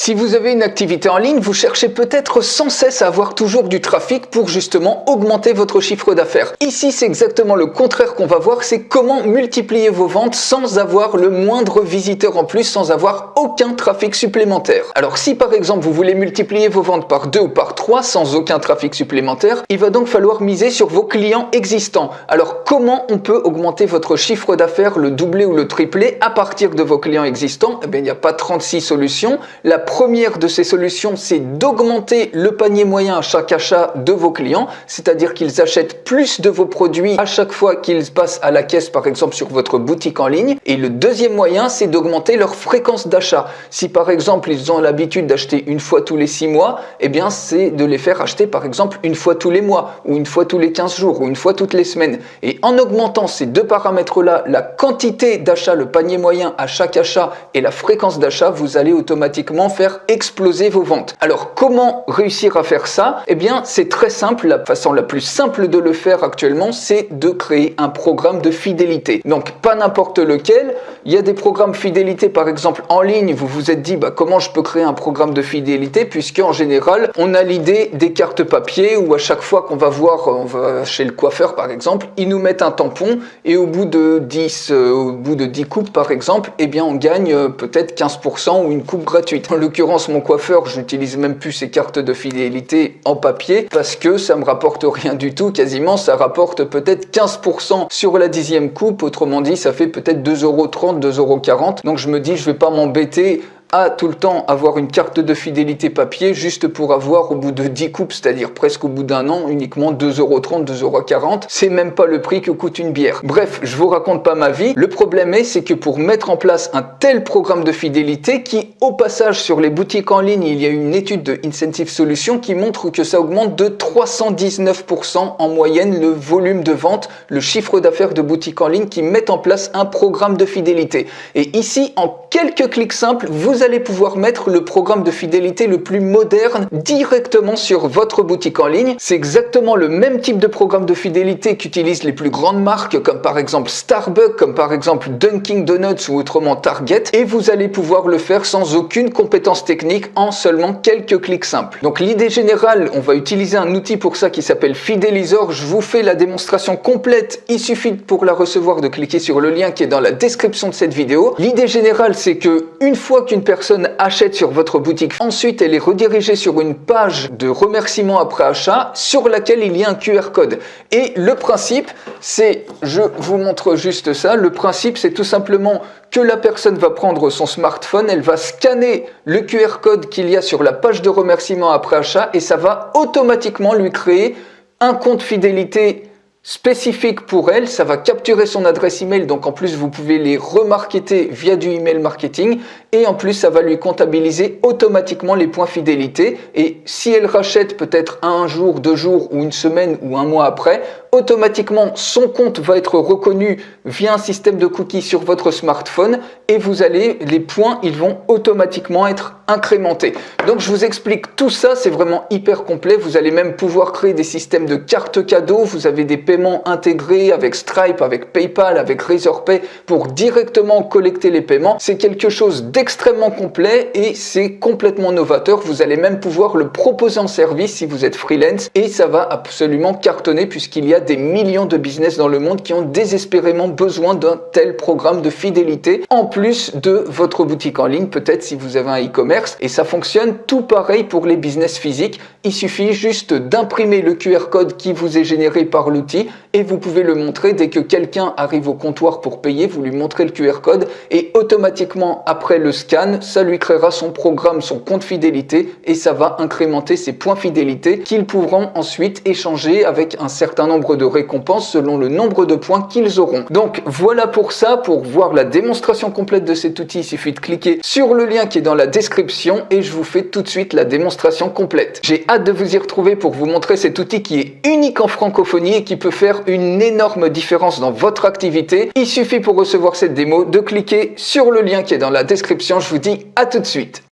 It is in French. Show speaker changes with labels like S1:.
S1: Si vous avez une activité en ligne, vous cherchez peut-être sans cesse à avoir toujours du trafic pour justement augmenter votre chiffre d'affaires. Ici, c'est exactement le contraire qu'on va voir, c'est comment multiplier vos ventes sans avoir le moindre visiteur en plus, sans avoir aucun trafic supplémentaire. Alors si par exemple vous voulez multiplier vos ventes par 2 ou par 3 sans aucun trafic supplémentaire, il va donc falloir miser sur vos clients existants. Alors comment on peut augmenter votre chiffre d'affaires, le doubler ou le tripler à partir de vos clients existants? Eh bien, il n'y a pas 36 solutions. La première de ces solutions, c'est d'augmenter le panier moyen à chaque achat de vos clients, c'est-à-dire qu'ils achètent plus de vos produits à chaque fois qu'ils passent à la caisse, par exemple sur votre boutique en ligne. Et le deuxième moyen, c'est d'augmenter leur fréquence d'achat. Si par exemple, ils ont l'habitude d'acheter une fois tous les 6 mois, eh bien, c'est de les faire acheter par exemple une fois tous les mois, ou une fois tous les 15 jours, ou une fois toutes les semaines. Et en augmentant ces deux paramètres-là, la quantité d'achat, le panier moyen à chaque achat et la fréquence d'achat, vous allez automatiquement faire exploser vos ventes. Alors, comment réussir à faire ça? Eh bien, c'est très simple. La façon la plus simple de le faire actuellement, c'est de créer un programme de fidélité. Donc, pas n'importe lequel. Il y a des programmes fidélité, par exemple, en ligne. Vous vous êtes dit, comment je peux créer un programme de fidélité? Puisque, en général, on a l'idée des cartes papier où à chaque fois qu'on va voir, on va chez le coiffeur, par exemple, ils nous mettent un tampon et au bout de 10 coupes, par exemple, eh bien, on gagne peut-être 15% ou une coupe gratuite. En l'occurrence, mon coiffeur, je n'utilise même plus ces cartes de fidélité en papier parce que ça me rapporte rien du tout. Quasiment, ça rapporte peut-être 15% sur la 10e coupe. Autrement dit, ça fait peut-être 2,30 €, 2,40 €. Donc, je me dis, je vais pas m'embêter à tout le temps avoir une carte de fidélité papier juste pour avoir au bout de 10 coupes, c'est-à-dire presque au bout d'un an, uniquement 2,30 €, 2,40 €. C'est même pas le prix que coûte une bière. Bref, je vous raconte pas ma vie. Le problème c'est que pour mettre en place un tel programme de fidélité qui, au passage, sur les boutiques en ligne, il y a une étude de Incentive Solutions qui montre que ça augmente de 319% en moyenne le volume de vente, le chiffre d'affaires de boutiques en ligne qui mettent en place un programme de fidélité. Et ici, en quelques clics simples, vous allez pouvoir mettre le programme de fidélité le plus moderne directement sur votre boutique en ligne. C'est exactement le même type de programme de fidélité qu'utilisent les plus grandes marques comme par exemple Starbucks, comme par exemple Dunkin' Donuts ou autrement Target, et vous allez pouvoir le faire sans aucune compétence technique en seulement quelques clics simples. Donc l'idée générale, on va utiliser un outil pour ça qui s'appelle Fidelizor. Je vous fais la démonstration complète. Il suffit pour la recevoir de cliquer sur le lien qui est dans la description de cette vidéo. L'idée générale, c'est que une fois qu'une personne achète sur votre boutique, ensuite elle est redirigée sur une page de remerciement après achat sur laquelle il y a un QR code. Et le principe, c'est, je vous montre juste ça, le principe c'est tout simplement que la personne va prendre son smartphone, elle va scanner le QR code qu'il y a sur la page de remerciement après achat et ça va automatiquement lui créer un compte fidélité spécifique pour elle. Ça va capturer son adresse email, donc en plus vous pouvez les remarketer via du email marketing et en plus ça va lui comptabiliser automatiquement les points fidélité et si elle rachète peut-être un jour, 2 jours ou une semaine ou un mois après, automatiquement son compte va être reconnu via un système de cookies sur votre smartphone et vous allez, les points ils vont automatiquement être incrémentés. Donc je vous explique tout ça, c'est vraiment hyper complet. Vous allez même pouvoir créer des systèmes de cartes cadeaux, vous avez des paiements intégrés avec Stripe, avec PayPal, avec Razorpay pour directement collecter les paiements. C'est quelque chose d'extrêmement complet et c'est complètement novateur. Vous allez même pouvoir le proposer en service si vous êtes freelance et ça va absolument cartonner puisqu'il y a des millions de business dans le monde qui ont désespérément besoin d'un tel programme de fidélité en plus de votre boutique en ligne, peut-être si vous avez un e-commerce. Et ça fonctionne tout pareil pour les business physiques. Il suffit juste d'imprimer le QR code qui vous est généré par l'outil et vous pouvez le montrer dès que quelqu'un arrive au comptoir pour payer. Vous lui montrez le QR code et automatiquement après le scan, ça lui créera son programme, son compte fidélité et ça va incrémenter ses points fidélité qu'ils pourront ensuite échanger avec un certain nombre de récompenses selon le nombre de points qu'ils auront. Donc voilà pour ça. Pour voir la démonstration complète de cet outil, il suffit de cliquer sur le lien qui est dans la description et je vous fais tout de suite la démonstration complète. J'ai hâte de vous y retrouver pour vous montrer cet outil qui est unique en francophonie et qui peut faire une énorme différence dans votre activité. Il suffit pour recevoir cette démo de cliquer sur le lien qui est dans la description. Je vous dis à tout de suite.